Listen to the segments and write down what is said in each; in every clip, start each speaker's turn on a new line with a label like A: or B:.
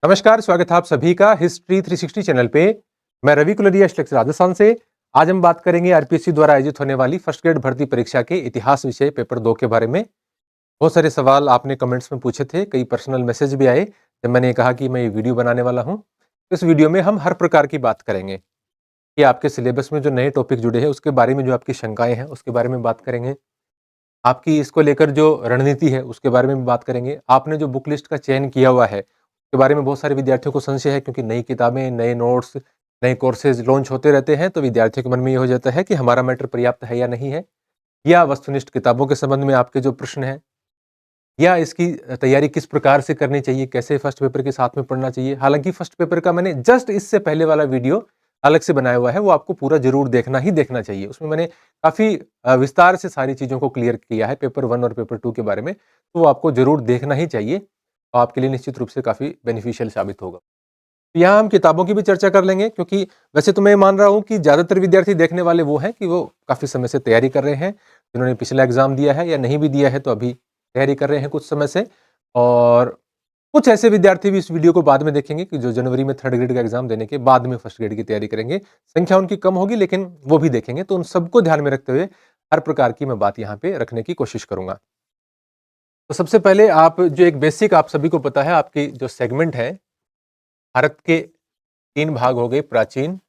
A: नमस्कार, स्वागत है आप सभी का हिस्ट्री 360 चैनल पे। मैं रवि कुलरिया राजस्थान से। आज हम बात करेंगे आरपीएससी द्वारा आयोजित होने वाली फर्स्ट ग्रेड भर्ती परीक्षा के इतिहास विषय पेपर 2 के बारे में। बहुत सारे सवाल आपने कमेंट्स में पूछे थे, कई पर्सनल मैसेज भी आए जब मैंने कहा कि मैं ये वीडियो बनाने वाला हूँ। इस वीडियो में हम हर प्रकार की बात करेंगे कि आपके सिलेबस में जो नए टॉपिक जुड़े हैं उसके बारे में, जो आपकी शंकाएं हैं उसके बारे में बात करेंगे। आपकी इसको लेकर जो रणनीति है उसके बारे में भी बात करेंगे। आपने जो बुक लिस्ट का चयन किया हुआ है उसके बारे में बहुत सारे विद्यार्थियों को संशय है, क्योंकि नई किताबें, नए नोट्स, नए कोर्सेज लॉन्च होते रहते हैं, तो विद्यार्थियों के मन में ये हो जाता है कि हमारा मैटर पर्याप्त है या नहीं है, या वस्तुनिष्ठ किताबों के संबंध में आपके जो प्रश्न है, या इसकी तैयारी किस प्रकार से करनी चाहिए, कैसे फर्स्ट पेपर के साथ में पढ़ना चाहिए। हालांकि फर्स्ट पेपर का मैंने जस्ट इससे पहले वाला वीडियो अलग से बनाया हुआ है, वो आपको पूरा जरूर देखना ही देखना चाहिए। उसमें मैंने काफी विस्तार से सारी चीजों को क्लियर किया है पेपर 1 और पेपर 2 के बारे में, तो वो आपको जरूर देखना ही चाहिए और आपके लिए निश्चित रूप से काफी बेनिफिशियल साबित होगा। यहाँ हम किताबों की भी चर्चा कर लेंगे, क्योंकि वैसे तो मैं मान रहा हूँ कि ज्यादातर विद्यार्थी देखने वाले वो हैं कि वो काफी समय से तैयारी कर रहे हैं, जिन्होंने पिछला एग्जाम दिया है या नहीं भी दिया है तो अभी तैयारी कर रहे हैं कुछ समय से। और कुछ ऐसे विद्यार्थी भी इस वीडियो को बाद में देखेंगे कि जो जनवरी में थर्ड ग्रेड का एग्जाम देने के बाद में फर्स्ट ग्रेड की तैयारी करेंगे। संख्या उनकी कम होगी लेकिन वो भी देखेंगे, तो उन सबको ध्यान में रखते हुए हर प्रकार की मैं बात यहाँ पे रखने की कोशिश करूंगा। तो सबसे पहले आप जो एक बेसिक, आप सभी को पता है, आपकी जो सेगमेंट है, भारत के 3 भाग हो गए, प्राचीन,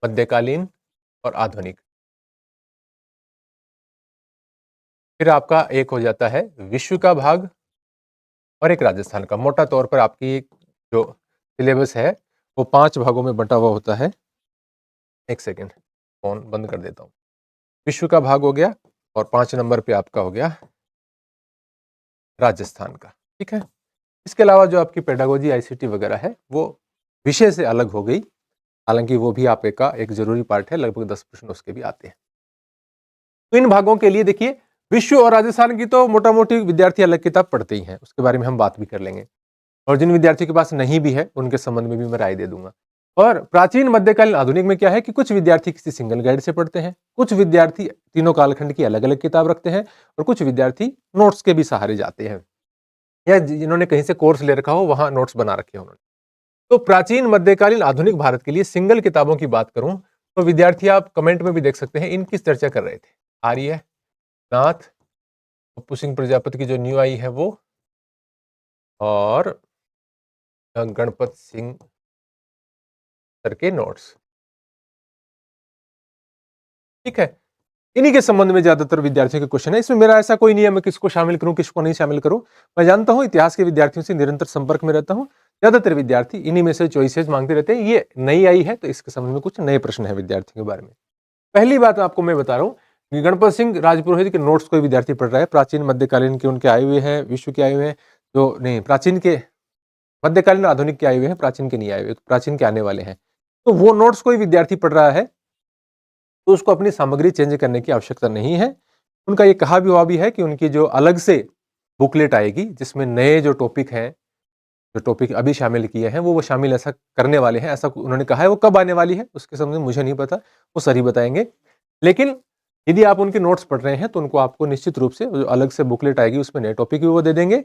A: मध्यकालीन और आधुनिक। फिर आपका एक हो जाता है विश्व का भाग और एक राजस्थान का। मोटा तौर पर आपकी जो सिलेबस है वो 5 भागों में बंटा हुआ होता है। एक सेकेंड, फोन बंद कर देता हूँ। विश्व का भाग हो गया और 5 नंबर पे आपका हो गया राजस्थान का। ठीक है। इसके अलावा जो आपकी पेडागोजी, आईसीटी वगैरह है वो विषय से अलग हो गई, हालांकि वो भी आपका एक जरूरी पार्ट है, लगभग 10 प्रश्न उसके भी आते हैं। तो इन भागों के लिए देखिए, विश्व और राजस्थान की तो मोटा मोटी विद्यार्थी अलग किताब पढ़ते ही हैं, उसके बारे में हम बात भी कर लेंगे। और जिन विद्यार्थियों के पास नहीं भी है उनके संबंध में भी मैं राय दे दूंगा। और प्राचीन, मध्यकालीन, आधुनिक में क्या है कि कुछ विद्यार्थी किसी सिंगल गाइड से पढ़ते हैं, कुछ विद्यार्थी तीनों कालखंड की अलग अलग किताब रखते हैं, और कुछ विद्यार्थी नोट्स के भी सहारे जाते हैं, या जिन्होंने कहीं से कोर्स ले रखा हो वहां नोट्स बना रखे हो उन्होंने। तो प्राचीन, मध्यकालीन, आधुनिक भारत के लिए सिंगल किताबों की बात करूं तो विद्यार्थी, आप कमेंट में भी देख सकते हैं, इनकी चर्चा कर रहे थे। आर्य, नाथ, पप्पू सिंह प्रजापति की जो न्यू आई है वो, और गणपत सिंह सर के नोट्स। ठीक है, इन्हीं के संबंध में ज्यादातर विद्यार्थियों के क्वेश्चन है। इसमें मेरा ऐसा कोई नहीं है मैं किसको शामिल करूं किसको नहीं शामिल करूं। मैं जानता हूं, इतिहास के विद्यार्थियों से निरंतर संपर्क में रहता हूं, ज्यादातर विद्यार्थी इन्हीं में से चॉइसेस मांगते रहते हैं। ये नई आई है तो इसके संबंध में कुछ नए प्रश्न है विद्यार्थियों के बारे में। पहली बात आपको मैं बता रहा हूँ कि गणपत सिंह राजपुरोहित के नोट्स कोई विद्यार्थी पढ़ रहा है, प्राचीन मध्यकालीन के उनके आए हुए हैं, विश्व के आए हुए हैं, जो नहीं, प्राचीन के, मध्यकालीन आधुनिक के आए हुए हैं, प्राचीन के नहीं आए हुए, तो प्राचीन के आने वाले हैं, तो वो नोट्स कोई विद्यार्थी पढ़ रहा है तो उसको अपनी सामग्री चेंज करने की आवश्यकता नहीं है। उनका ये कहा भी हुआ भी है कि उनकी जो अलग से बुकलेट आएगी जिसमें नए जो टॉपिक हैं, जो टॉपिक अभी शामिल किए हैं वो शामिल ऐसा करने वाले हैं, ऐसा उन्होंने कहा है। वो कब आने वाली है उसके संबंध में मुझे नहीं पता, वो सर ही बताएंगे। लेकिन यदि आप उनके नोट्स पढ़ रहे हैं तो उनको आपको निश्चित रूप से जो अलग से बुकलेट आएगी उसमें नए टॉपिक भी वो दे देंगे।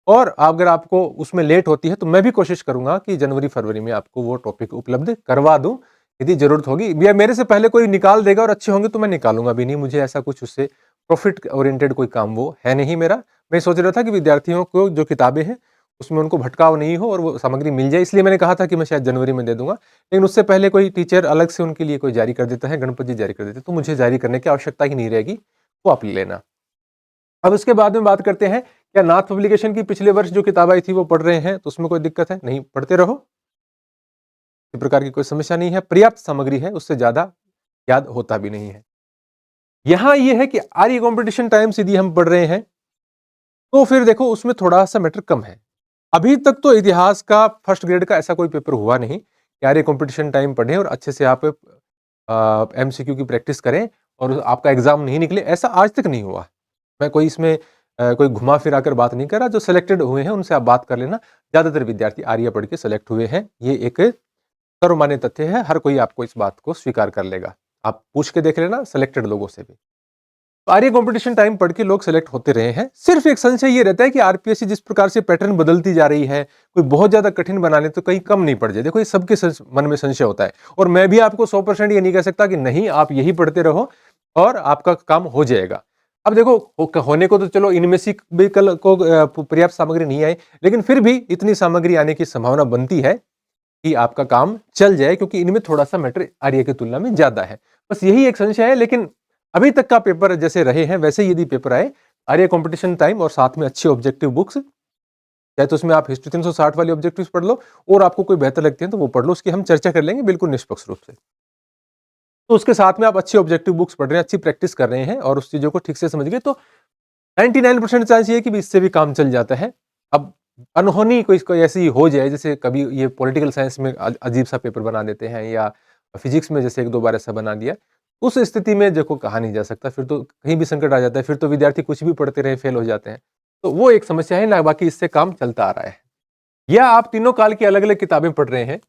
A: और अगर आपको उसमें लेट होती है तो मैं भी कोशिश करूंगा कि जनवरी फरवरी में आपको वो टॉपिक उपलब्ध करवा दूं, यदि जरूरत होगी। या मेरे से पहले कोई निकाल देगा और अच्छे होंगे तो मैं निकालूंगा भी नहीं, मुझे ऐसा कुछ उससे प्रॉफिट ओरिएंटेड कोई काम वो है नहीं मेरा। मैं सोच रहा था कि विद्यार्थियों को जो किताबें हैं उसमें उनको भटकाव नहीं हो और वो सामग्री मिल जाए, इसलिए मैंने कहा था कि मैं शायद जनवरी में दे दूंगा। लेकिन उससे पहले कोई टीचर अलग से उनके लिए कोई जारी कर देता है, गणपत जी जारी कर देते, तो मुझे जारी करने की आवश्यकता ही नहीं रहेगी, वो आप ले लेना। अब उसके बाद में बात करते हैं, क्या नाथ पब्लिकेशन की पिछले वर्ष जो किताब आई थी वो पढ़ रहे हैं तो उसमें कोई दिक्कत है? नहीं, पढ़ते रहो, इस प्रकार की कोई समस्या नहीं है, पर्याप्त सामग्री है, उससे ज्यादा याद होता भी नहीं है। यहां यह है कि आर्य कॉम्पिटिशन टाइम्स यदि हम पढ़ रहे हैं तो फिर देखो उसमें थोड़ा सा मैटर कम है। अभी तक तो इतिहास का फर्स्ट ग्रेड का ऐसा कोई पेपर हुआ नहीं कि आर्य कॉम्पिटिशन टाइम पढ़ें और अच्छे से आप एमसीक्यू की प्रैक्टिस करें और आपका एग्जाम नहीं निकले, ऐसा आज तक नहीं हुआ। मैं कोई इसमें कोई घुमा फिरा कर बात नहीं कर रहा, जो सिलेक्टेड हुए हैं उनसे आप बात कर लेना। ज्यादातर विद्यार्थी आर्य पढ़ के सिलेक्ट हुए हैं, ये एक सर्वमान्य तथ्य है, हर कोई आपको इस बात को स्वीकार कर लेगा। आप पूछ के देख लेना सिलेक्टेड लोगों से भी। आर्य कंपटीशन टाइम पढ़ के लोग सेलेक्ट होते रहे हैं। सिर्फ एक संशय ये रहता है कि आरपीएससी जिस प्रकार से पैटर्न बदलती जा रही है, कोई बहुत ज्यादा कठिन बना ले तो कहीं कम नहीं पड़ जाए। देखो ये सबके मन में संशय होता है, और मैं भी आपको 100% ये नहीं कह सकता कि नहीं आप यही पढ़ते रहो और आपका काम हो जाएगा। अब देखो होने को तो चलो इनमें से भी कल को पर्याप्त सामग्री नहीं आई, लेकिन फिर भी इतनी सामग्री आने की संभावना बनती है कि आपका काम चल जाए, क्योंकि इनमें थोड़ा सा मैटर आर्य की तुलना में ज्यादा है। बस यही एक संशय है। लेकिन अभी तक का पेपर जैसे रहे हैं वैसे यदि पेपर आए, आर्य कंपटीशन टाइम और साथ में अच्छी ऑब्जेक्टिव बुक्स, चाहे तो उसमें आप हिस्ट्री 360 वाली ऑब्जेक्टिव्स पढ़ लो, और आपको कोई बेहतर लगती है तो वो पढ़ लो, उसकी हम चर्चा कर लेंगे बिल्कुल निष्पक्ष रूप से। तो उसके साथ में आप अच्छी ऑब्जेक्टिव बुक्स पढ़ रहे हैं, अच्छी प्रैक्टिस कर रहे हैं और उस चीजों को ठीक से समझ गए, तो 99% चांस ये कि भी इससे भी काम चल जाता है। अब अनहोनी कोई ऐसी हो जाए, जैसे कभी ये पॉलिटिकल साइंस में अजीब सा पेपर बना देते हैं, या फिजिक्स में जैसे एक दो बार ऐसा बना दिया, उस स्थिति में देखो कहा नहीं जा सकता, फिर तो कहीं भी संकट आ जाता है, फिर तो विद्यार्थी कुछ भी पढ़ते रहे फेल हो जाते हैं। तो वो एक समस्या है ना, बाकी इससे काम चलता आ रहा है। या आप तीनों काल की अलग अलग किताबें पढ़ रहे हैं,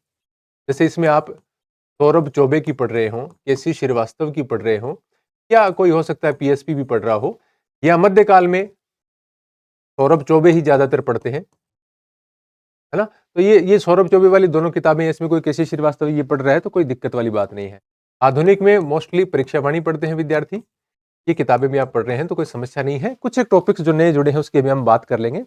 A: जैसे इसमें आप सौरभ चौबे की पढ़ रहे हो, केसी श्रीवास्तव की पढ़ रहे हो, या कोई हो सकता है पीएसपी भी पढ़ रहा हो, या मध्यकाल में सौरभ चौबे ही ज्यादातर पढ़ते हैं, है ना। तो ये सौरभ चौबे वाली दोनों किताबें, इसमें कोई केसी श्रीवास्तव ये पढ़ रहा है तो कोई दिक्कत वाली बात नहीं है। आधुनिक में मोस्टली परीक्षा वाणी पढ़ते हैं विद्यार्थी, ये किताबें भी आप पढ़ रहे हैं तो कोई समस्या नहीं है। कुछ एक टॉपिक्स जो नए जुड़े हैं उसके भी हम बात कर लेंगे,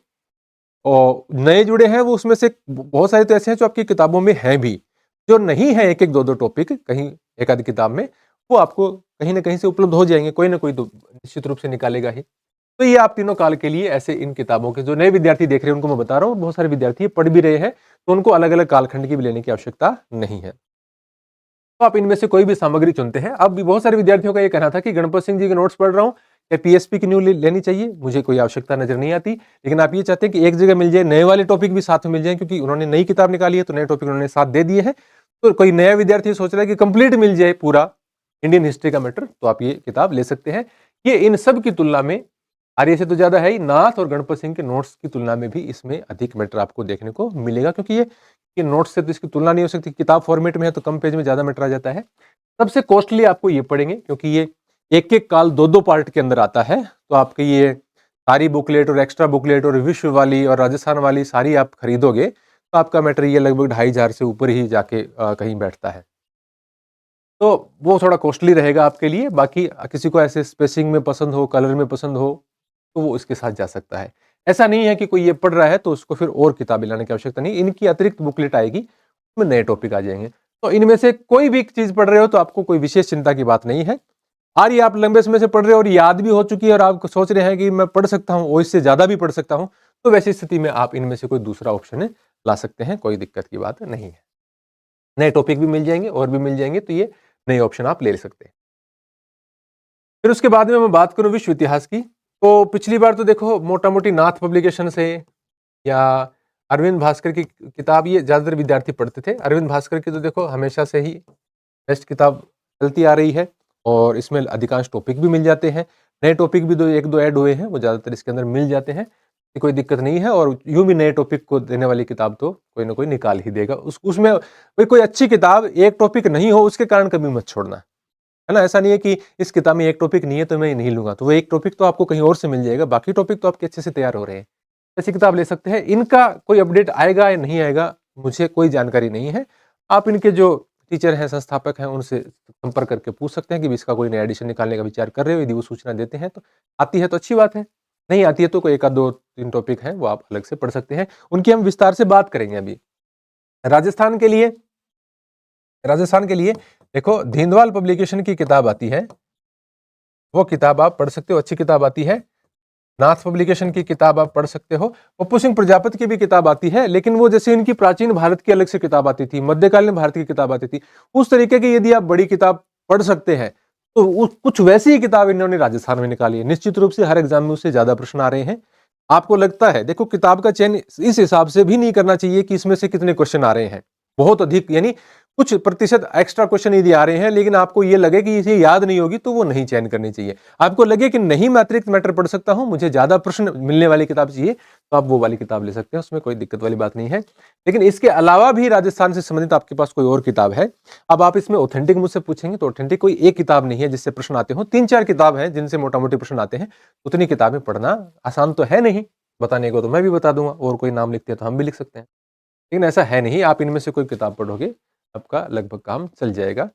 A: और नए जुड़े हैं वो उसमें से बहुत सारे तो ऐसे हैं जो आपकी किताबों में हैं भी, जो नहीं है एक एक दो दो टॉपिक कहीं एक आधी किताब में, वो आपको कहीं ना कहीं से उपलब्ध हो जाएंगे, कोई ना कोई तो निश्चित रूप से निकालेगा ही। तो ये आप तीनों काल के लिए ऐसे इन किताबों के जो नए विद्यार्थी देख रहे हैं उनको मैं बता रहा हूँ, बहुत सारे विद्यार्थी पढ़ भी रहे हैं, तो उनको अलग अलग कालखंड की भी लेने की आवश्यकता नहीं है। तो आप इनमें से कोई भी सामग्री चुनते हैं। अब भी बहुत सारे विद्यार्थियों का ये कहना था कि गणपत सिंह जी के नोट्स पढ़ रहा हूँ, या पीएसपी की न्यू लेनी चाहिए, मुझे कोई आवश्यकता नजर नहीं आती। लेकिन आप ये चाहते हैं कि एक जगह मिल जाए, नए वाले टॉपिक भी साथ में मिल जाए, क्योंकि उन्होंने नई किताब निकाली है तो नए टॉपिक उन्होंने साथ दे दिए हैं। तो कोई नया विद्यार्थी सोच रहा है कि कंप्लीट मिल जाए पूरा इंडियन हिस्ट्री का मैटर, तो आप ये किताब ले सकते हैं। ये इन सब की तुलना में आर्य से तो ज्यादा है ही, नाथ और गणपत सिंह के नोट्स की तुलना में भी इसमें अधिक मैटर आपको देखने को मिलेगा, क्योंकि ये नोट्स से तो इसकी तुलना नहीं हो सकती। किताब फॉर्मेट में है तो कम पेज में ज्यादा मैटर आ जाता है। सबसे कॉस्टली आपको ये पड़ेंगे, क्योंकि ये एक एक काल दो दो पार्ट के अंदर आता है। तो आपके ये सारी बुकलेट और एक्स्ट्रा बुकलेट और विश्व वाली और राजस्थान वाली सारी आप खरीदोगे तो आपका मैटर ये लगभग 2500 से ऊपर ही जाके कहीं बैठता है। तो वो थोड़ा कॉस्टली रहेगा आपके लिए। बाकी किसी को ऐसे स्पेसिंग में पसंद हो, कलर में पसंद हो, तो वो इसके साथ जा सकता है। ऐसा नहीं है कि कोई ये पढ़ रहा है तो उसको फिर और किताबें लाने की आवश्यकता नहीं, इनकी अतिरिक्त बुकलेट आएगी, उसमें नए टॉपिक आ जाएंगे। तो इनमें से कोई भी चीज पढ़ रहे हो तो आपको कोई विशेष चिंता की बात नहीं है। आर्य आप लंबे समय से पढ़ रहे हो और याद भी हो चुकी है, और आप सोच रहे हैं कि मैं पढ़ सकता हूँ, और इससे ज्यादा भी पढ़ सकता हूँ, तो वैसी स्थिति में आप इनमें से कोई दूसरा ऑप्शन ला सकते हैं, कोई दिक्कत की बात नहीं है। नए टॉपिक भी मिल जाएंगे और भी मिल जाएंगे, तो ये नए ऑप्शन आप ले सकते हैं। फिर उसके बाद में मैं बात करूं विश्व इतिहास की, तो पिछली बार तो देखो मोटा मोटी नाथ पब्लिकेशन से या अरविंद भास्कर की किताब ये ज्यादातर विद्यार्थी पढ़ते थे। अरविंद भास्कर की तो देखो हमेशा से ही बेस्ट किताब चलती आ रही है, और इसमें अधिकांश टॉपिक भी मिल जाते हैं। नए टॉपिक भी एक दो ऐड हुए हैं, वो ज्यादातर इसके अंदर मिल जाते हैं, कोई दिक्कत नहीं है। और यूं भी नए टॉपिक को देने वाली किताब तो कोई ना कोई निकाल ही देगा। उसमें कोई अच्छी किताब एक टॉपिक नहीं हो उसके कारण कभी मत छोड़ना, है ना। ऐसा नहीं है कि इस किताब में एक टॉपिक नहीं है तो मैं नहीं लूंगा, तो वो एक टॉपिक तो आपको कहीं और से मिल जाएगा, बाकी टॉपिक तो आपके अच्छे से तैयार हो रहे हैं, ऐसी किताब ले सकते हैं। इनका कोई अपडेट आएगा या नहीं आएगा मुझे कोई जानकारी नहीं है। आप इनके जो टीचर हैं, संस्थापक हैं, उनसे संपर्क करके पूछ सकते हैं कि इसका कोई नया एडिशन निकालने का विचार कर रहे हो। यदि वो सूचना देते हैं तो आती है तो अच्छी बात है, नहीं आती है तो कोई एक आध दो तीन टॉपिक है वो आप अलग से पढ़ सकते हैं, उनकी हम विस्तार से बात करेंगे। अभी राजस्थान के लिए देखो धिंदवाल पब्लिकेशन की किताब आती है, वो किताब आप पढ़ सकते हो, अच्छी किताब आती है। नाथ पब्लिकेशन की किताब आप पढ़ सकते हो। पप्पू सिंह प्रजापति की भी किताब आती है, लेकिन वो जैसे इनकी प्राचीन भारत की अलग से किताब आती थी, मध्यकालीन भारत की किताब आती थी, उस तरीके की यदि आप बड़ी किताब पढ़ सकते हैं तो कुछ वैसी ही किताब इन्होंने राजस्थान में निकाली है। निश्चित रूप से हर एग्जाम में उससे ज्यादा प्रश्न आ रहे हैं। आपको लगता है, देखो किताब का चयन इस हिसाब से भी नहीं करना चाहिए कि इसमें से कितने क्वेश्चन आ रहे हैं, बहुत अधिक, यानी कुछ प्रतिशत एक्स्ट्रा क्वेश्चन यदि आ रहे हैं लेकिन आपको ये लगे कि इसे याद नहीं होगी तो वो नहीं चयन करनी चाहिए। आपको लगे कि नहीं मैं अतिरिक्त मैटर पढ़ सकता हूं, मुझे ज्यादा प्रश्न मिलने वाली किताब चाहिए, तो आप वो वाली किताब ले सकते हैं, उसमें कोई दिक्कत वाली बात नहीं है। लेकिन इसके अलावा भी राजस्थान से संबंधित आपके पास कोई और किताब है, अब आप इसमें ऑथेंटिक मुझसे पूछेंगे तो ऑथेंटिक कोई एक किताब नहीं है जिससे प्रश्न आते हो, 3-4 किताब है जिनसे मोटा मोटी प्रश्न आते हैं। उतनी किताबें पढ़ना आसान तो है नहीं, बताने को तो मैं भी बता दूंगा, और कोई नाम लिखते हैं तो हम भी लिख सकते हैं, लेकिन ऐसा है नहीं। आप इनमें से कोई किताब पढ़ोगे, आपका लगभग काम चल जाएगा।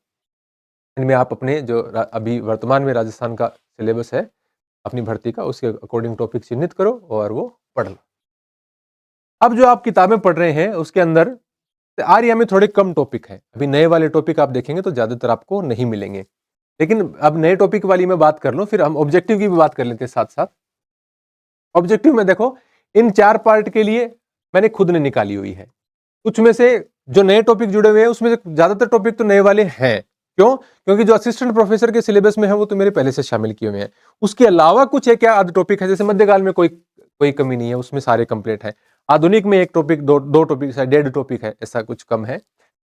A: इनमें आप अपने जो अभी वर्तमान में राजस्थान का सिलेबस है अपनी भर्ती का, उसके अकॉर्डिंग टॉपिक चिन्हित करो और वो पढ़ लो। अब जो आप किताबें पढ़ रहे हैं उसके अंदर आर्या में थोड़े कम टॉपिक है, अभी नए वाले टॉपिक आप देखेंगे तो ज्यादातर आपको नहीं मिलेंगे, लेकिन अब नए टॉपिक वाली मैं बात कर लूं, फिर हम ऑब्जेक्टिव की भी बात कर लेते हैं साथ साथ। ऑब्जेक्टिव में देखो, इन 4 पार्ट के लिए मैंने खुद ने निकाली हुई है। कुछ में से जो नए टॉपिक जुड़े हुए हैं उसमें से ज्यादातर टॉपिक तो नए वाले हैं। क्यों? क्योंकि जो असिस्टेंट प्रोफेसर के सिलेबस में है वो तो मेरे पहले से शामिल किए हुए हैं। उसके अलावा कुछ एक आध टॉपिक है, जैसे मध्यकाल में कोई कमी नहीं है, उसमें सारे कंप्लीट है। आधुनिक में एक टॉपिक, दो टॉपिक है, 1.5 टॉपिक है, ऐसा कुछ कम है।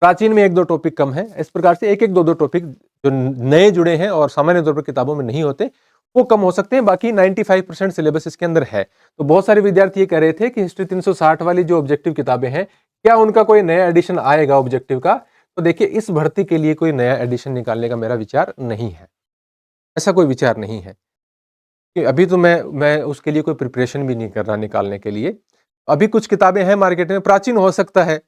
A: प्राचीन में 1-2 टॉपिक कम है। इस प्रकार से 1-1, 2-2 टॉपिक जो नए जुड़े हैं और सामान्य तौर पर किताबों में नहीं होते वो कम हो सकते हैं, बाकी 95% सिलेबस इसके अंदर है। तो बहुत सारे विद्यार्थी ये कह रहे थे कि हिस्ट्री 360 वाली जो ऑब्जेक्टिव किताबें हैं, क्या उनका कोई नया एडिशन आएगा ऑब्जेक्टिव का? तो देखिए, इस भर्ती के लिए कोई नया एडिशन निकालने का मेरा विचार नहीं है, ऐसा कोई विचार नहीं है कि अभी तो मैं उसके लिए कोई प्रिपरेशन भी नहीं कर रहा निकालने के लिए। अभी कुछ किताबें हैं मार्केट में, प्राचीन हो सकता है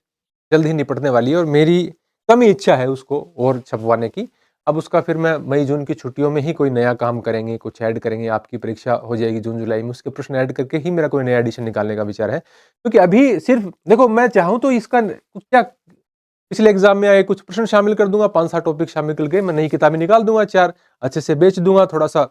A: जल्द ही निपटने वाली है और मेरी कम ही इच्छा है उसको और छपवाने की। अब उसका फिर मैं मई जून की छुट्टियों में ही कोई नया काम करेंगे, कुछ ऐड करेंगे, आपकी परीक्षा हो जाएगी जून जुलाई में, उसके प्रश्न ऐड करके ही मेरा कोई नया एडिशन निकालने का विचार है। क्योंकि अभी सिर्फ देखो, मैं चाहूं तो इसका क्या, पिछले एग्जाम में आए कुछ प्रश्न शामिल कर दूंगा, 5-7 टॉपिक शामिल करके मैं नई किताबें निकाल दूंगा, 4 अच्छे से बेच दूंगा, थोड़ा सा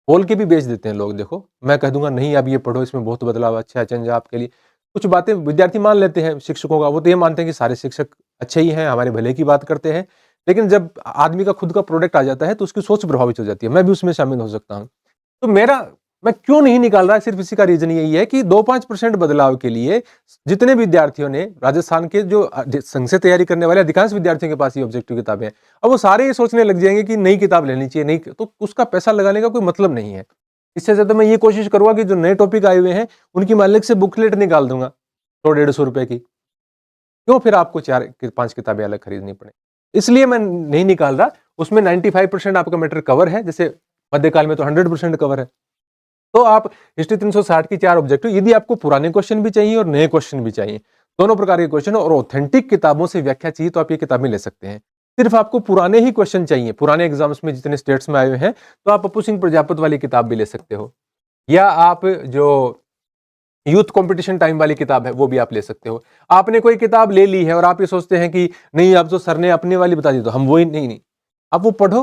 A: बोल के भी बेच देते हैं लोग। देखो, मैं कह दूंगा नहीं अब ये पढ़ो, इसमें बहुत बदलाव, अच्छा चेंज आपके लिए। कुछ बातें विद्यार्थी मान लेते हैं शिक्षकों का, वो तो ये मानते हैं कि सारे शिक्षक अच्छे ही हैं, हमारे भले की बात करते हैं, लेकिन जब आदमी का खुद का प्रोडक्ट आ जाता है तो उसकी सोच प्रभावित हो जाती है। मैं भी उसमें शामिल हो सकता हूँ। तो मैं क्यों नहीं निकाल रहा, सिर्फ इसी का रीजन यही है कि 2-5% बदलाव के लिए जितने विद्यार्थियों ने, राजस्थान के जो संघ से तैयारी करने वाले अधिकांश विद्यार्थियों के पास ये ऑब्जेक्टिव किताबें हैं, अब वो सारे ये सोचने लग जाएंगे कि नई किताब लेनी चाहिए, नहीं तो उसका पैसा लगाने का कोई मतलब नहीं है। इससे ज्यादा मैं ये कोशिश करूंगा कि जो नए टॉपिक आए हुए हैं उनकी मालिक से बुकलेट निकाल दूंगा 100-150 रुपए की। क्यों फिर आपको 4-5 किताबें अलग खरीदनी पड़े? इसलिए मैं नहीं निकाल रहा। उसमें 95% आपका मैटर कवर है, जैसे मध्यकाल में तो 100% कवर है। तो आप हिस्ट्री 360 की 4 ऑब्जेक्टिव, यदि आपको पुराने क्वेश्चन भी चाहिए और नए क्वेश्चन भी चाहिए, दोनों प्रकार के क्वेश्चन और ऑथेंटिक किताबों से व्याख्या चाहिए, तो आप ये किताबें ले सकते हैं। सिर्फ आपको पुराने ही क्वेश्चन चाहिए, पुराने एग्जाम्स में जितने स्टेट्स में आए हुए हैं, तो आप अप्पू सिंह प्रजापत वाली किताब भी ले सकते हो, या आप जो यूथ कंपटीशन टाइम वाली किताब है वो भी आप ले सकते हो। आपने कोई किताब ले ली है और आप ये सोचते हैं कि नहीं अब तो सर ने अपनी वाली बता दी, तो हम वो ही नहीं, आप वो पढ़ो,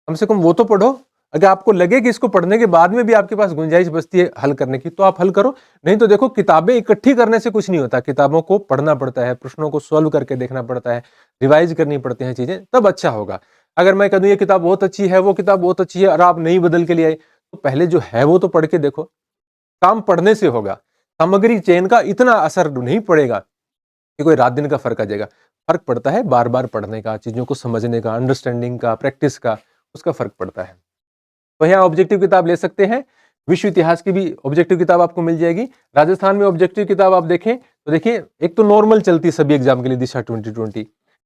A: कम से कम वो तो पढ़ो। अगर आपको लगे कि इसको पढ़ने के बाद में भी आपके पास गुंजाइश बचती है हल करने की, तो आप हल करो। नहीं तो देखो, किताबें इकट्ठी करने से कुछ नहीं होता, किताबों को पढ़ना पड़ता है, प्रश्नों को सॉल्व करके देखना पड़ता है, रिवाइज करनी पड़ती हैं चीजें, तब अच्छा होगा। अगर मैं कह दूं ये किताब बहुत अच्छी है, वो किताब बहुत अच्छी है, और आप नई बदल के लिए आए, तो पहले जो है वो तो पढ़ के देखो। काम पढ़ने से होगा, सामग्री चयन का इतना असर नहीं पड़ेगा कि कोई रात दिन का फर्क आ जाएगा। फर्क पड़ता है बार बार पढ़ने का, चीजों को समझने का, अंडरस्टैंडिंग का, प्रैक्टिस का, उसका फर्क पड़ता है। तो यहाँ ऑब्जेक्टिव किताब ले सकते हैं। विश्व इतिहास की भी ऑब्जेक्टिव किताब आपको मिल जाएगी। राजस्थान में ऑब्जेक्टिव किताब आप देखें तो देखिए, एक तो नॉर्मल चलती सभी एग्जाम के लिए, दिशा 2020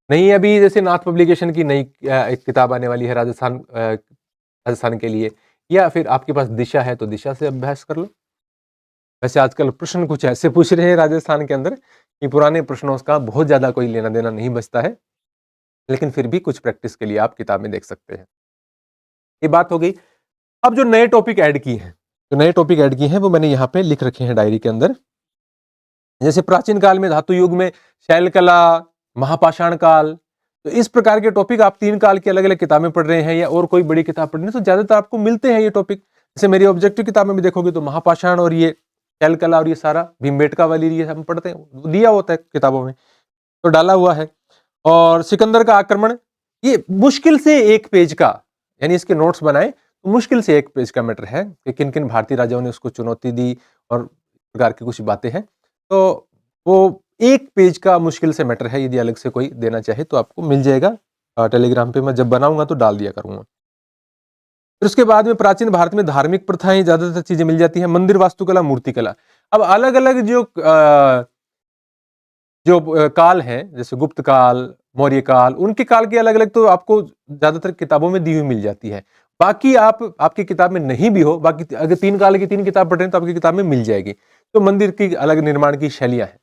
A: नहीं, अभी जैसे नाथ पब्लिकेशन की नई एक किताब आने वाली है राजस्थान के लिए, या फिर आपके पास दिशा है तो दिशा से अभ्यास कर लो। वैसे आजकल प्रश्न कुछ ऐसे पूछ रहे हैं राजस्थान के अंदर कि पुराने प्रश्नों का बहुत ज्यादा कोई लेना देना नहीं बचता है, लेकिन फिर भी कुछ प्रैक्टिस के लिए आप किताबें देख सकते हैं। ये बात हो गई। अब जो नए टॉपिक ऐड किए हैं, वो मैंने यहाँ पे लिख रखे हैं डायरी के अंदर। जैसे प्राचीन काल में, धातु युग में, शैल कला, महापाषाण काल, तो इस प्रकार के टॉपिक आप 3 काल की अलग अलग किताबें पढ़ रहे हैं या और कोई बड़ी किताब पढ़ रहे हैं, तो ज्यादातर आपको मिलते हैं ये टॉपिक। जैसे मेरी ऑब्जेक्टिव किताबें में देखोगे तो महापाषाण और ये शैल कला और ये सारा भीमबेटका वाली ये हम पढ़ते हैं, दिया होता है किताबों में, तो डाला हुआ है। और सिकंदर का आक्रमण, ये मुश्किल से 1 पेज का, यानी इसके नोट्स बनाए तो मुश्किल से 1 पेज का मैटर है कि किन किन भारतीय राजाओं ने उसको चुनौती दी और प्रकार की कुछ बातें हैं। तो वो 1 पेज का मुश्किल से मैटर है, यदि अलग से कोई देना चाहे तो आपको मिल जाएगा। टेलीग्राम पे मैं जब बनाऊंगा तो डाल दिया करूंगा। फिर उसके बाद में प्राचीन भारत में धार्मिक प्रथाएं ज्यादातर चीजें मिल जाती है, मंदिर वास्तुकला, मूर्तिकला। अब अलग अलग जो काल है, जैसे गुप्त काल, मौर्य काल, उनके काल की अलग अलग तो आपको ज्यादातर किताबों में दी हुई मिल जाती है। बाकी आपकी किताब में नहीं भी हो, बाकी अगर 3 काल की 3 किताब पढ़ रहे हैं तो आपकी किताब में मिल जाएगी। तो मंदिर की अलग निर्माण की शैलियां हैं,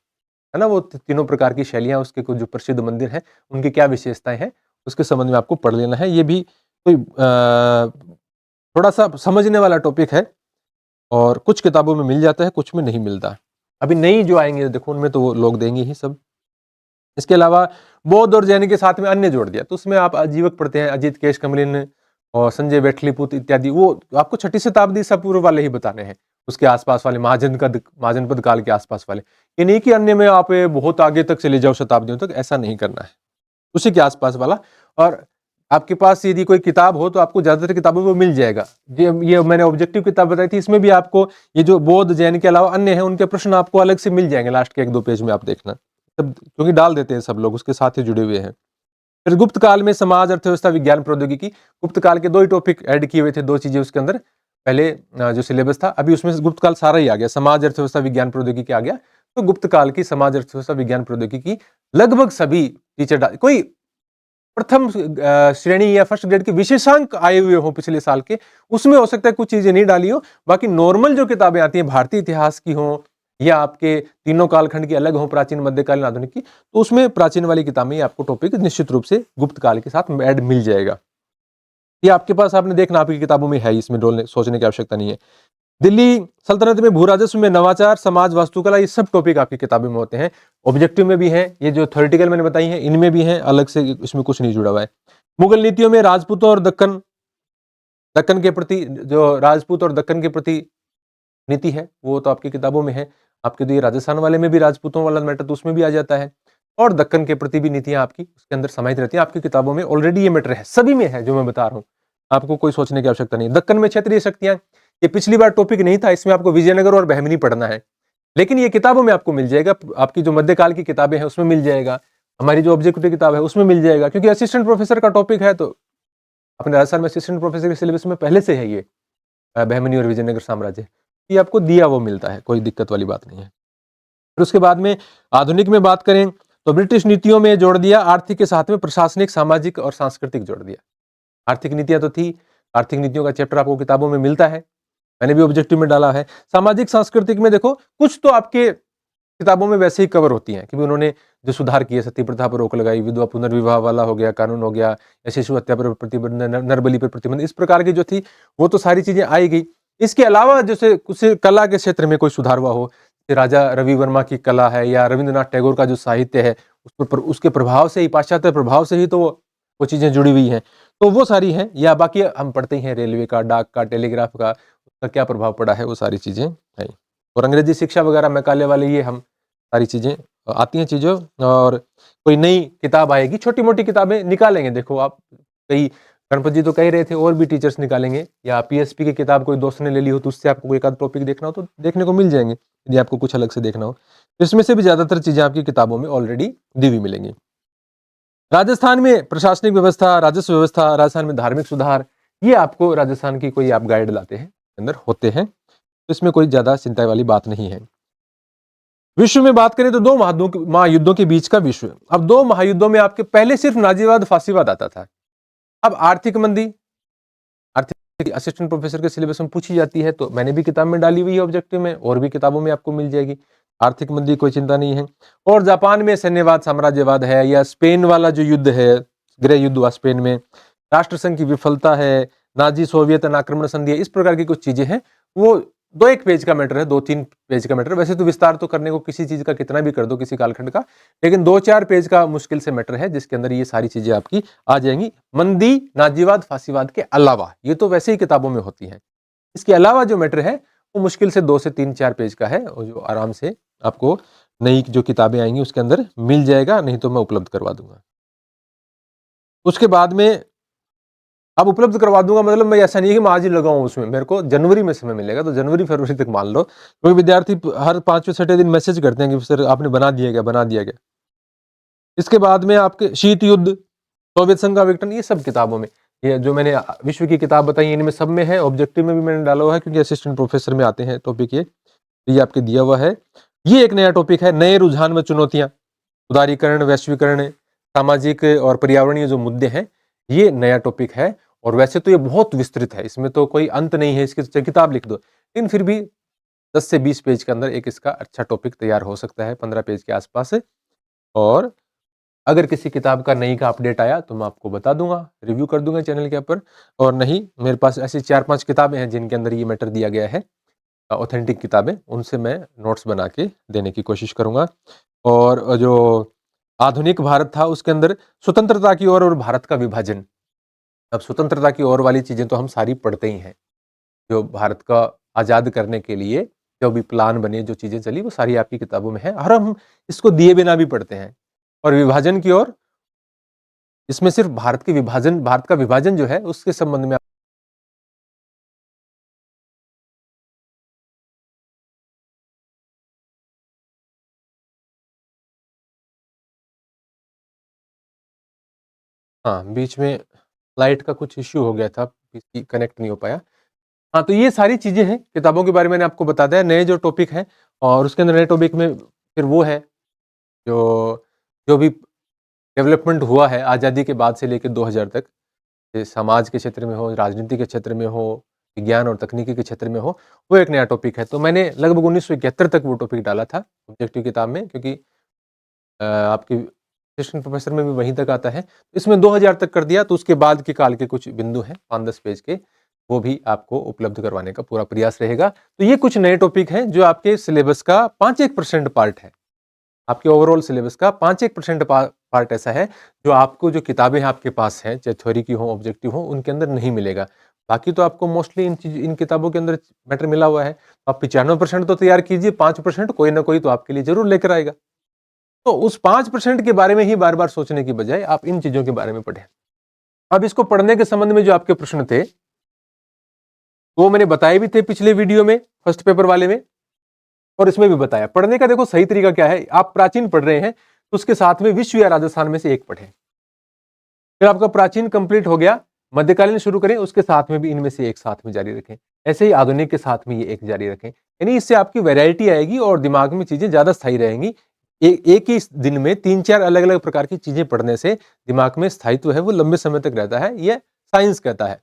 A: है ना, वो तीनों प्रकार की शैलियां, उसके कुछ जो प्रसिद्ध मंदिर हैं उनकी क्या विशेषताएं हैं, उसके संबंध में आपको पढ़ लेना है। ये भी कोई थोड़ा सा समझने वाला टॉपिक है और कुछ किताबों में मिल जाता है, कुछ में नहीं मिलता। अभी नई जो आएंगे देखो उनमें तो वो लोग देंगे ही सब। इसके अलावा बौद्ध और जैन के साथ में अन्य जोड़ दिया, तो उसमें आप आजीवक पढ़ते हैं, अजीत केश कमलिन और संजय वेठलीपुत इत्यादि, वो आपको 6ठी शताब्दी से पूर्व वाले ही बताने हैं, उसके आसपास वाले महाजनपद काल के आसपास वाले। ये नहीं कि अन्य में आप बहुत आगे तक चले जाओ शताब्दियों तक, ऐसा नहीं करना है, उसी के आसपास वाला। और आपके पास यदि कोई किताब हो तो आपको ज्यादातर किताबों में मिल जाएगा। ये मैंने ऑब्जेक्टिव किताब बताई थी, इसमें भी आपको ये जो बौद्ध जैन के अलावा अन्य है उनके प्रश्न आपको अलग से मिल जाएंगे, लास्ट के 1-2 पेज में आप देखना, सब क्योंकि डाल देते हैं सब लोग, उसके साथ ही जुड़े हुए हैं। फिर गुप्त काल में समाज, अर्थव्यवस्था, विज्ञान, प्रौद्योगिकी। गुप्त काल के 2 ही टॉपिक ऐड किए हुए थे, 2 चीजें उसके अंदर। पहले जो सिलेबस था, अभी उसमें गुप्त काल सारा ही आ गया, समाज, अर्थव्यवस्था, विज्ञान, प्रौद्योगिकी आ गया। तो गुप्त काल की समाज, अर्थव्यवस्था, विज्ञान, प्रौद्योगिकी लगभग सभी टीचर कोई प्रथम श्रेणी या फर्स्ट ग्रेड के विशेषांक आए हुए हो पिछले साल के, उसमें हो सकता है कुछ चीजें नहीं डाली हो। बाकी नॉर्मल जो किताबें आती हैं भारतीय इतिहास की हो या आपके तीनों कालखंड की अलग हो, प्राचीन, मध्यकालीन, आधुनिक की, तो उसमें प्राचीन वाली किताब में आपको टॉपिक निश्चित रूप से गुप्त काल के साथ ऐड मिल जाएगा। ये आपके पास, आपने देखना आपकी किताबों में है, इसमें डोलने सोचने की आवश्यकता नहीं है। दिल्ली सल्तनत में भू राजस्व में नवाचार, समाज, वास्तुकला, ये सब टॉपिक आपकी किताबों में होते हैं। ऑब्जेक्टिव में भी है, ये जो थ्योरेटिकल मैंने बताई है इनमें भी है, अलग से इसमें कुछ नहीं जुड़ा हुआ है। मुगल नीतियों में राजपूतों और दक्कन दक्कन के प्रति, जो राजपूत और दक्कन के प्रति नीति है वो तो आपकी किताबों में है। आपके तो ये राजस्थान वाले में भी राजपूतों वाला मैटर तो उसमें भी आ जाता है, और दक्कन के प्रति भी नीतियां आपकी उसके अंदर समाहित रहती है। आपकी किताबों में ऑलरेडी ये मैटर है, सभी में है जो मैं बता रहा हूँ, आपको कोई सोचने की आवश्यकता नहीं। दक्कन में क्षेत्रीय शक्तियां, ये पिछली बार टॉपिक नहीं था, इसमें आपको विजयनगर और बहमनी पढ़ना है, लेकिन ये किताबों में आपको मिल जाएगा। आपकी जो मध्यकाल की किताबें हैं उसमें मिल जाएगा, हमारी जो ऑब्जेक्टिव किताब है उसमें मिल जाएगा, क्योंकि असिस्टेंट प्रोफेसर का टॉपिक है। तो अपने राजस्थान में असिस्टेंट प्रोफेसर के सिलेबस में पहले से है ये बहमनी और विजयनगर साम्राज्य, ये आपको दिया वो मिलता है, कोई दिक्कत वाली बात नहीं है। फिर उसके बाद में आधुनिक में बात करें तो ब्रिटिश नीतियों में जोड़ दिया, आर्थिक के साथ में प्रशासनिक, सामाजिक और सांस्कृतिक जोड़ दिया। आर्थिक नीतियां तो थी, आर्थिक नीतियों का चैप्टर आपको किताबों में मिलता है, मैंने भी ऑब्जेक्टिव में डाला है। सामाजिक सांस्कृतिक में देखो कुछ तो आपके किताबों में वैसे ही कवर होती हैं, क्योंकि उन्होंने जो सुधार किए, सती प्रथा पर रोक लगाई, विधवा पुनर्विवाह वाला हो गया, कानून हो गया, या शिशु हत्या पर प्रतिबंध, नरबली पर प्रतिबंध, इस प्रकार की जो थी वो तो सारी चीजें आई गई। इसके अलावा जैसे कुछ कला के क्षेत्र में कोई सुधार हुआ हो, राजा रवि वर्मा की कला है या रविंद्रनाथ टैगोर का जो साहित्य है, उसके प्रभाव से ही, पाश्चात्य प्रभाव से ही तो वो चीजें जुड़ी हुई हैं, तो वो सारी हैं। या बाकी हम पढ़ते हैं रेलवे का, डाक का, टेलीग्राफ का, उसका क्या प्रभाव पड़ा है, वो सारी चीजें हैं। और अंग्रेजी शिक्षा वगैरह मैकाले वाले, ये हम सारी चीजें आती हैं चीजों। और कोई नई किताब आएगी, छोटी मोटी किताबें निकालेंगे, देखो आप, कई गणपत जी तो कह रहे थे और भी टीचर्स निकालेंगे, या पीएसपी की किताब कोई दोस्त ने ले ली हो तो उससे आपको एक आध टॉपिक देखना हो तो देखने को मिल जाएंगे, यदि आपको कुछ अलग से देखना हो। तो इसमें से भी ज्यादातर चीजें आपकी किताबों में ऑलरेडी दी हुई मिलेंगी। राजस्थान में प्रशासनिक व्यवस्था, राजस्व व्यवस्था, राजस्थान में धार्मिक सुधार, ये आपको राजस्थान की कोई आप गाइड लाते हैं अंदर होते हैं, तो इसमें कोई ज्यादा चिंता वाली बात नहीं है। विश्व में बात करें तो 2 महायुद्धों के बीच का विश्व। अब 2 महायुद्धों में आपके पहले सिर्फ नाजीवाद, फासीवाद आता था। अब आर्थिक मंदी, आर्थिक असिस्टेंट प्रोफेसर के सिलेबस में पूछी जाती है, तो मैंने भी किताब में डाली हुई है ऑब्जेक्टिव में, और भी किताबों में आपको मिल जाएगी। आर्थिक मंदी कोई चिंता नहीं है। और जापान में सैन्यवाद, साम्राज्यवाद है, या स्पेन वाला जो युद्ध है, गृह युद्ध हुआ स्पेन में, राष्ट्रसंघ की विफलता है, नाजी सोवियत आक्रमण संधि है, इस प्रकार की कुछ चीजें हैं। वो 2-1 पेज का मैटर है, 2-3 पेज का मैटर। वैसे तो विस्तार तो करने को किसी चीज का कितना भी कर दो, किसी कालखंड का, लेकिन 2-4 पेज का मुश्किल से मैटर है, जिसके अंदर ये सारी चीजें आपकी आ जाएंगी। मंदी, नाजीवाद, फासीवाद के अलावा, ये तो वैसे ही किताबों में होती है। इसके अलावा जो मैटर है वो मुश्किल से 2 से 3-4 पेज का है, और जो आराम से आपको नई जो किताबें आएंगी उसके अंदर मिल जाएगा, नहीं तो मैं उपलब्ध करवा दूंगा। उसके बाद में अब उपलब्ध करवा दूंगा मतलब मैं ऐसा नहीं है कि मैं आज ही लगाऊं उसमें, मेरे को जनवरी में समय मिलेगा, तो जनवरी फरवरी तक मान लो। कोई विद्यार्थी हर 5वें-6ठे दिन मैसेज करते हैं कि सर आपने बना दिया क्या, बना दिया क्या। इसके बाद में आपके शीत युद्ध, सोवियत संघ का विघटन, ये सब किताबों में, ये जो मैंने विश्व की किताब बताई इनमें सब में है। ऑब्जेक्टिव में भी मैंने डाला हुआ है क्योंकि असिस्टेंट प्रोफेसर में आते हैं टॉपिक ये आपके दिया हुआ है। ये एक नया टॉपिक है, नए रुझान व चुनौतियां, उदारीकरण, वैश्वीकरण, सामाजिक और पर्यावरणीय जो मुद्दे हैं, ये नया टॉपिक है। और वैसे तो ये बहुत विस्तृत है, इसमें तो कोई अंत नहीं है, इसकी चाहे किताब लिख दो, लेकिन फिर भी 10 से 20 पेज के अंदर एक इसका अच्छा टॉपिक तैयार हो सकता है, 15 पेज के आसपास है। और अगर किसी किताब का नई का अपडेट आया तो मैं आपको बता दूंगा, रिव्यू कर दूंगा चैनल के ऊपर। और नहीं, मेरे पास ऐसी 4-5 किताबें हैं जिनके अंदर ये मैटर दिया गया है, ऑथेंटिक किताबें, उनसे मैं नोट्स बना के देने की कोशिश करूंगा। और जो आधुनिक भारत था उसके अंदर स्वतंत्रता की ओर और भारत का विभाजन, अब स्वतंत्रता की ओर वाली चीजें तो हम सारी पढ़ते ही हैं, जो भारत का आजाद करने के लिए जो भी प्लान बने, जो चीजें चली, वो सारी आपकी किताबों में है, और हम इसको दिए बिना भी पढ़ते हैं। और विभाजन की ओर, इसमें सिर्फ भारत का विभाजन जो है उसके संबंध में हाँ, बीच में लाइट का कुछ इश्यू हो गया था, पीसी कनेक्ट नहीं हो पाया। हाँ, तो ये सारी चीजें हैं किताबों के बारे में मैंने आपको बता दिया, नए जो टॉपिक है। और उसके अंदर नए टॉपिक में फिर वो है जो जो भी डेवलपमेंट हुआ है आज़ादी के बाद से लेकर 2000 तक, समाज के क्षेत्र में हो, राजनीति के क्षेत्र में हो, विज्ञान और तकनीकी के क्षेत्र में हो, वो एक नया टॉपिक है। तो मैंने लगभग 1971 तक वो टॉपिक डाला था ऑब्जेक्टिव किताब में, क्योंकि आपकी असिस्टेंट प्रोफेसर में भी वहीं तक आता है। इसमें 2000 तक कर दिया, तो उसके बाद के काल के कुछ बिंदु हैं 5-10 पेज के, वो भी आपको उपलब्ध करवाने का पूरा प्रयास रहेगा। तो ये कुछ नए टॉपिक हैं जो आपके सिलेबस का 5-1% पार्ट है। आपके ओवरऑल सिलेबस का 5-1% पार्ट ऐसा है जो आपको, जो किताबें आपके पास हैं, चाहे थ्योरी की हो, ऑब्जेक्टिव हो, उनके अंदर नहीं मिलेगा। बाकी तो आपको मोस्टली इन किताबों के अंदर मैटर मिला हुआ है। आप 95% तो तैयार कीजिए, 5% कोई ना कोई तो आपके लिए जरूर लेकर आएगा। तो उस 5% के बारे में ही बार बार सोचने की बजाय आप इन चीजों के बारे में पढ़ें। अब इसको पढ़ने के संबंध में जो आपके प्रश्न थे वो मैंने बताए भी थे पिछले वीडियो में, फर्स्ट पेपर वाले में, और इसमें भी बताया। पढ़ने का देखो सही तरीका क्या है, आप प्राचीन पढ़ रहे हैं तो उसके साथ में विश्व या राजस्थान में से एक पढ़ें। फिर आपका प्राचीन कंप्लीट हो गया, मध्यकालीन शुरू करें, उसके साथ में भी इनमें से एक साथ में जारी रखें। ऐसे ही आधुनिक के साथ में ये एक जारी रखें, यानी इससे आपकी वैरायटी आएगी और दिमाग में चीजें ज्यादा स्थायी रहेंगी। एक ही दिन में 3-4 अलग अलग प्रकार की चीजें पढ़ने से दिमाग में स्थायित्व है वो लंबे समय तक रहता है, यह साइंस कहता है।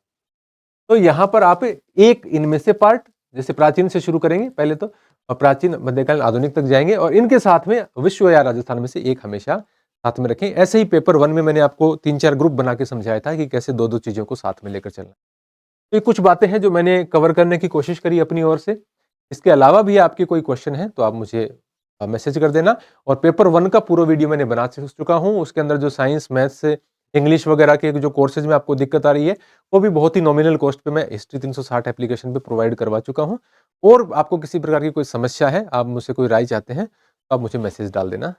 A: तो यहां पर आप एक इनमें से पार्ट, जैसे प्राचीन से शुरू करेंगे पहले तो, और प्राचीन, मध्यकालीन, आधुनिक तक जाएंगे, और इनके साथ में विश्व या राजस्थान में से एक हमेशा साथ में रखें। ऐसे ही पेपर 1 में मैंने आपको 3-4 ग्रुप बना के समझाया था कि कैसे दो चीजों को साथ में लेकर चलना। तो ये कुछ बातें हैं जो मैंने कवर करने की कोशिश करी अपनी ओर से। इसके अलावा भी आपके कोई क्वेश्चन है तो आप मुझे मैसेज कर देना। और पेपर 1 का पूरा वीडियो मैंने बना चुका हूँ, उसके अंदर जो साइंस, मैथ्स, इंग्लिश वगैरह के जो कोर्सेज में आपको दिक्कत आ रही है वो भी बहुत ही नॉमिनल कॉस्ट पे मैं हिस्ट्री 360 एप्लीकेशन पे प्रोवाइड करवा चुका हूँ। और आपको किसी प्रकार की कोई समस्या है, आप मुझसे कोई राय चाहते हैं, तो आप मुझे मैसेज डाल देना।